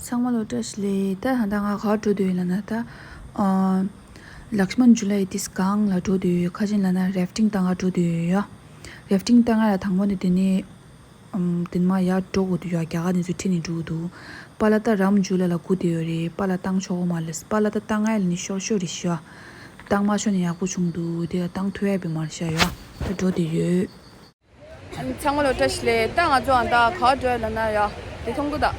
상말로 뜻ले 다 한다가 가도되는 다 lakshman julai tiskang la do de khajin lana rafting tanga do de ya rafting tanga la thangmoni dini tinma ya to go ya kya ni jutini du du palata ram jula la ku de re palatang chogo males palata tanga ni sho sho ri sha tangma shoni ya ku chung du de tang thwe bi mar sha ya do de ye 상말로 뜻le tanga jo anda khajwa lana ya de thong da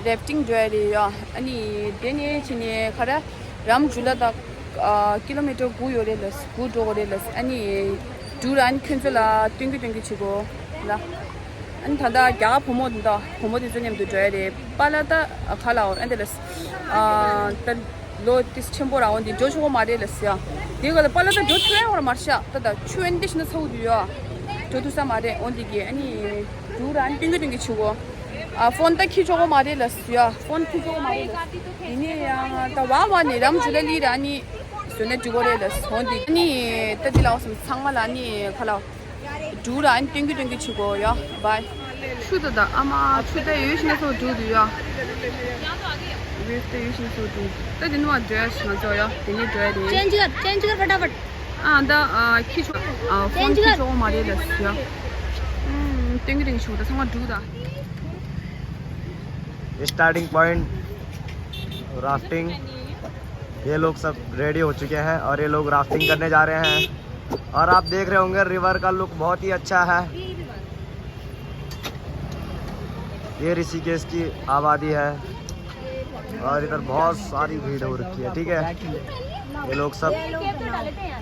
rafting joya ani deni chini khara ram jula da kilometer gu yorelas gu dogorelas ani duran 큰줄라 띵기띵기 치고 라 안 다다 야 보모다 보모디 주님도 줘야 돼 빨라다 칼라오 엔데레스 로티스 첨보라 온디 조쇼고 말이랬어요 내가 빨라다 조트레오라 마샤 다다 추엔디시는 서우디야 조두사 말에 온디기 아니 두란 띵기띵기 치고 폰다 키조고 말이랬어요 폰 키조고 말이랬어 이니야 다 와와니 람 줄레리라니 손에 주고래랬어 온디 아니 따지라오스 상말 아니 칼라 두란 띵기띵기 치고요 바이 추드다 아마 추대 유신에서 두두야 waste यूशन so to तो दिन वो dress ना जो या दिन dress change कर फटाफट the खींचो फोन खींचो मारे लस्या टिंग टिंग शो द संग दूदा स्टार्टिंग पॉइंट राफ्टिंग ये लोग सब रेडी हो चुके हैं और ये लोग राफ्टिंग करने जा रहे हैं और आप देख रहे होंगे रिवर का लुक बहुत ही अच्छा है ये ऋषिकेश की आबादी है और इधर बहुत सारी भीड़ हो रखी है ठीक है ये लोग सब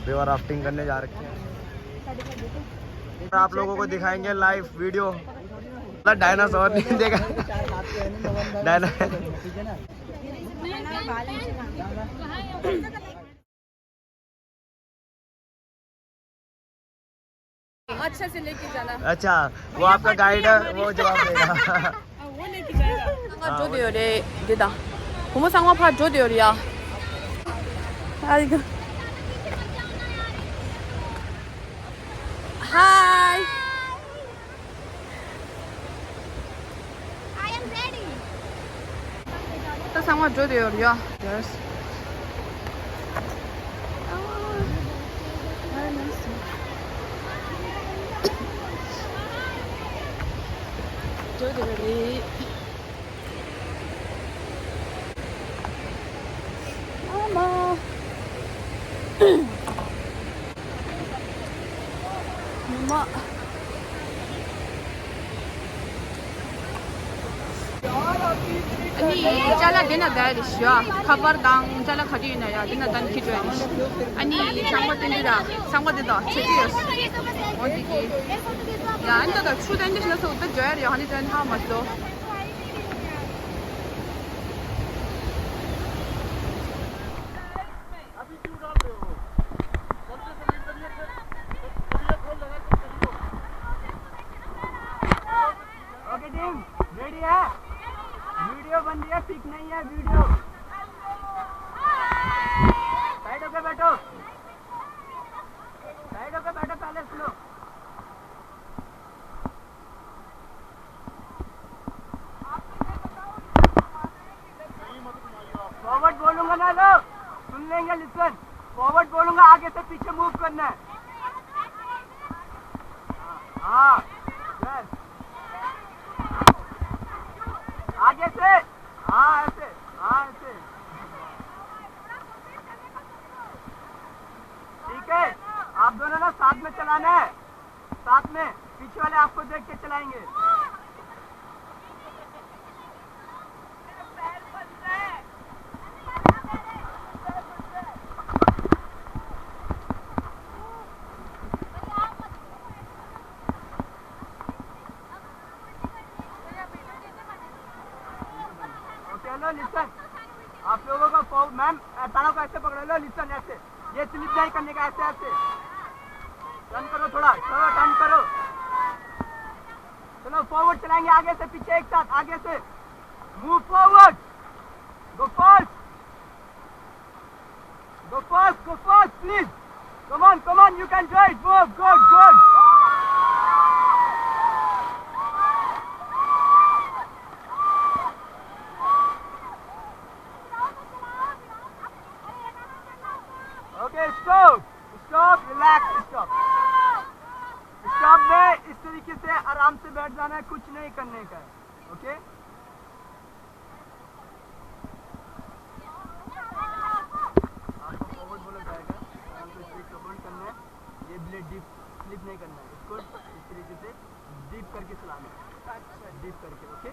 रिवर राफ्टिंग करने जा रखे हैं आप लोगों को दिखाएंगे लाइव वीडियो डायनासोर नहीं देखा अच्छा से लेके जाना अच्छा वो आपका गाइड है वो जवाब देगा वो लेके जाएगा जो दियो रे देदा 고모 상황 파 줘도요리야. 아이고. Hi. I am ready. 또 상황 줘도요리야. Yes. 줘도요리. 엄마 아니 잘라 되나 다르시야 카바당 잘라 가디나야 되나 단 키줘야 아니 상관된다 상관된다 제지였어 어디기 야 안다가 추된데서 어떤 줘야 돼 하니 전 하마도 ready है वीडियो बन रही है ठीक नहीं है वीडियो साइड होके बैठो पहले सुनो फॉरवर्ड बोलूंगा ना लो सुन लेंगे लिसन फॉरवर्ड बोलूंगा आगे से पीछे मूव करना है हाँ आगे से हाँ ऐसे ठीक है आप दोनों ना साथ में चलाना है साथ में पीछे वाले आपको देख के चलाएंगे लो लिसन आप लोगों को मैम तारों को ऐसे पकड़ लो लिसन ऐसे ये स्लिप नहीं करने का ऐसे टर्न करो थोड़ा चलो टर्न करो चलो फॉरवर्ड चलाएंगे आगे से पीछे एक साथ आगे से move forward go fast please come on you can do it move good आराम से बैठ जाना है, कुछ नहीं करने का है, ओके। आपको फॉरवर्ड बोला जाएगा, आपको स्पीड को बंद करना है, ये ब्लेड डीप स्लिप नहीं करना है, इसको इस तरीके से डीप करके चलाना है, डीप करके, ओके।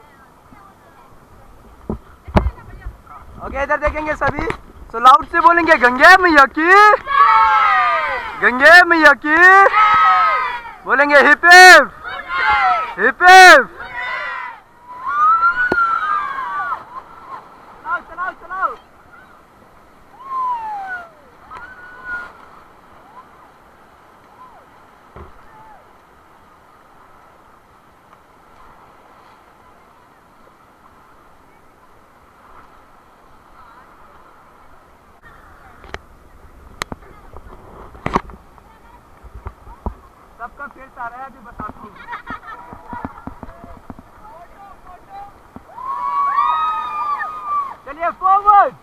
ओके, इधर देखेंगे सभी, सो लाउड से बोलेंगे गंगे मैया की, गंगे मैया की, बोलेंगे हिप हिप हिप हिप। चलाओ चलाओ चलाओ। सबका फेस आ रहा है, अभी बताता हूँ। चलिए forward.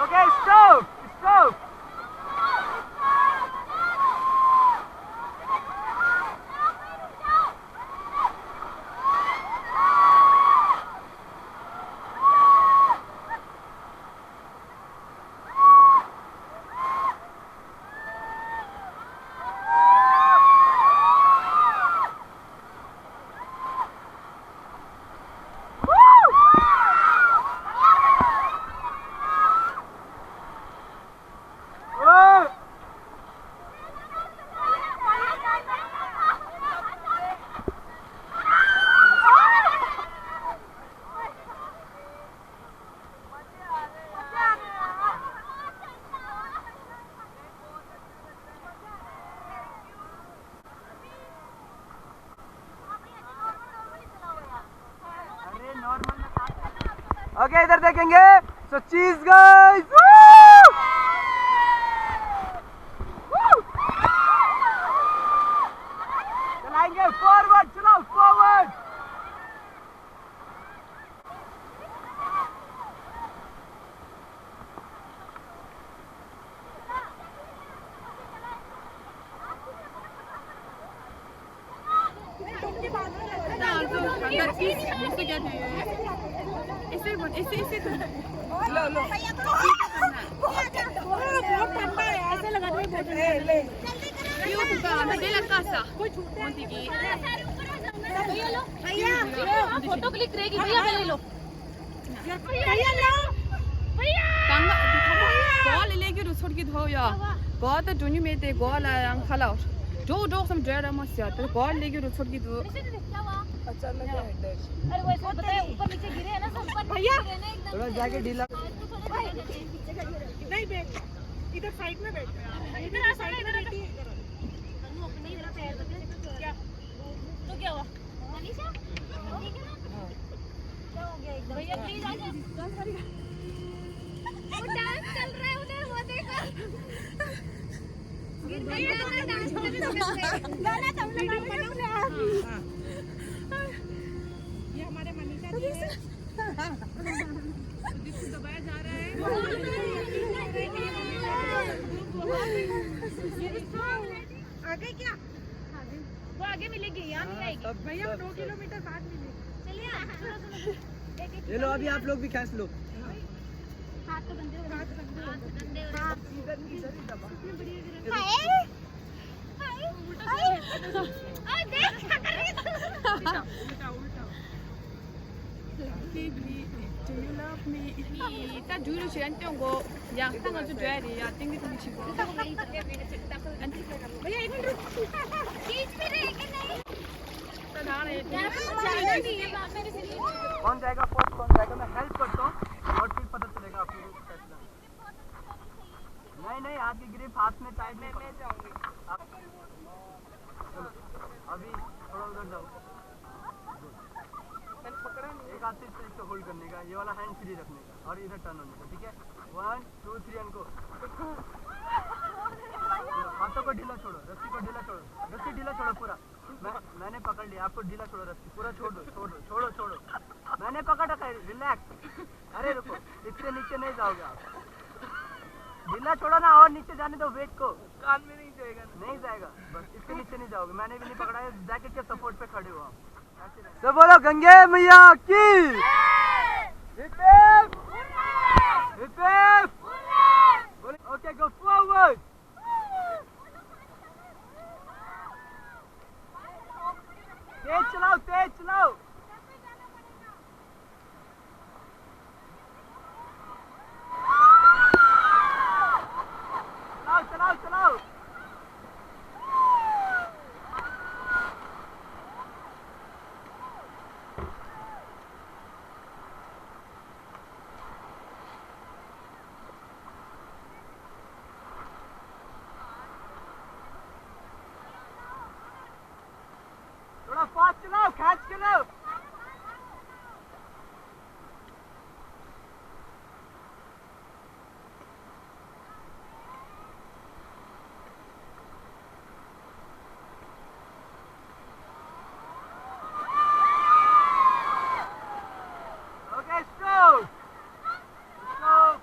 Okay, stop! Stop! Okay, इधर देखेंगे, सो चीज गाइस, चलाएंगे फॉरवर्ड, चलाओ फॉरवर्ड। ऐसे लो लो बहुत ठंडा है, ऐसे लगा दो ले क्यों मुझे लगता सा भैया फोटो क्लिक रहेगी भैया, ले लो भैया लो भैया गोल लेके रो छोड़ के धो या गोल तो दुनिया में ते गोल आंग खलाओ जो जो सम ड्राइवर मत से तो गोल लेके रो छोड़ के धो। अच्छा लगा है, अरे वैसे पता है ऊपर नीचे गिरे है ना सब भैया, थोड़ा जाके ढीला नहीं बैठ, इधर साइड में बैठ, इधर साइड में बैठी है, तनु अपने ही तरफ पैर बदले क्या तो क्या हुआ मनीषा ठीक है ना, क्या हो गया एकदम भैया प्लीज आ जा, वो डांस चल रहा है उधर, वो देखो गिर गया ना, डांस कर रहे हैं गाना सब लोग बनाओ, ये हमारे मनीषा जी है, जिसको दबाया जा रहा है आगे क्या, वो आगे मिलेगी, यहाँ नहीं आएगी भैया, 2 किलोमीटर बाद मिलेगी। चलिए ये लो, अभी आप लोग भी खींच लो, हाथ तो गंदे हो रहे हैं, हाथ गंदे हो रहे हैं, इधर इधर ही दबा, हाय देख क्या कर रही है, उल्टा उल्टा Do you love me? ता जुरो छियन्ते को या तांगा जो 줘야 돼. 야 땡기 땡기 치고. भैया एक मिनट रुक, खींच भी रहे कि नहीं, तो ना रे जाना नहीं है बाप मेरे से, कौन जाएगा फर्स्ट, कौन जाएगा, मैं हेल्प करता हूँ और फिर पता चलेगा आप लोगों को कैसे जाना। नहीं नहीं, हाथ की ग्रिप हाथ में टाइट, मैं जाऊंगी, चलो अभी थोड़ा उधर जाओ, मैंने पकड़ा एक हाथ से इस तरीके से होल्ड करने का, ये वाला हैंड फ्री रखने का और इधर टर्न होने का, ठीक है। 1 2 3 इनको हाथों को ढीला छोड़ो, रस्सी को ढीला छोड़ो, रस्सी ढीला छोड़ो पूरा। मैंने पकड़ लिया, आपको ढीला छोड़ो, रस्सी पूरा छोड़ दो, छोड़ दो, छोड़ो छोड़ो। मैंने पकड़ रखा है, रिलैक्स। अरे रुको, इससे नीचे नहीं जाओगे आप, ढीला छोड़ो ना, और नीचे जाने दो वेट को। कान में नहीं जाएगा ना। नहीं जाएगा, बस इसके नीचे नहीं जाओगे। मैंने भी नहीं पकड़ा है, जैकेट के सपोर्ट पे खड़े हो आप। तो बोलो गंगे मैया की। Okay, go forward. तेज चलाओ, तेज चलाओ। चलाओ चलाओ चलाओ। थोड़ा फास्ट चलाओ, खींच के लो। Okay, stop stop.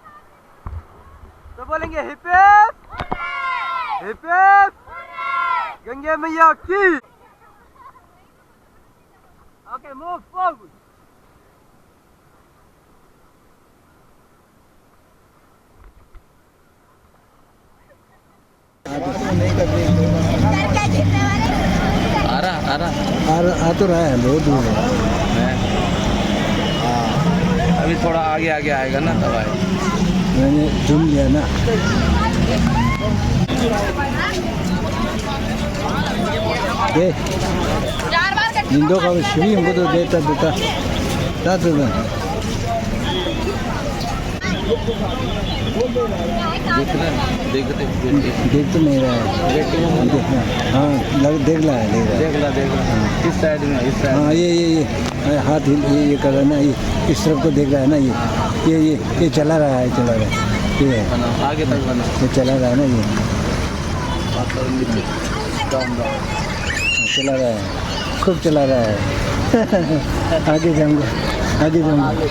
तो बोलेंगे hip hip hip hip Gange मैया की। Okay, move forward. आ तो रहा है, बहुत दूर है। अभी थोड़ा आगे आगे आएगा ना तब आएगा। मैंने झूम लिया ना। दे निंदो का श्री हमको तो देता तो देख तो नहीं रहा है। हाँ देख ला किस साइड में, इस साइड। हाँ ये हाथ ये कर रहा है ना, ये इस तरफ को देख रहा है ना, ये चला रहा है ये आगे तक बना। ये चला रहा है ना, ये चला रहा है, खूब चला रहा है। आगे जाऊंगा। आगे चलो, आगे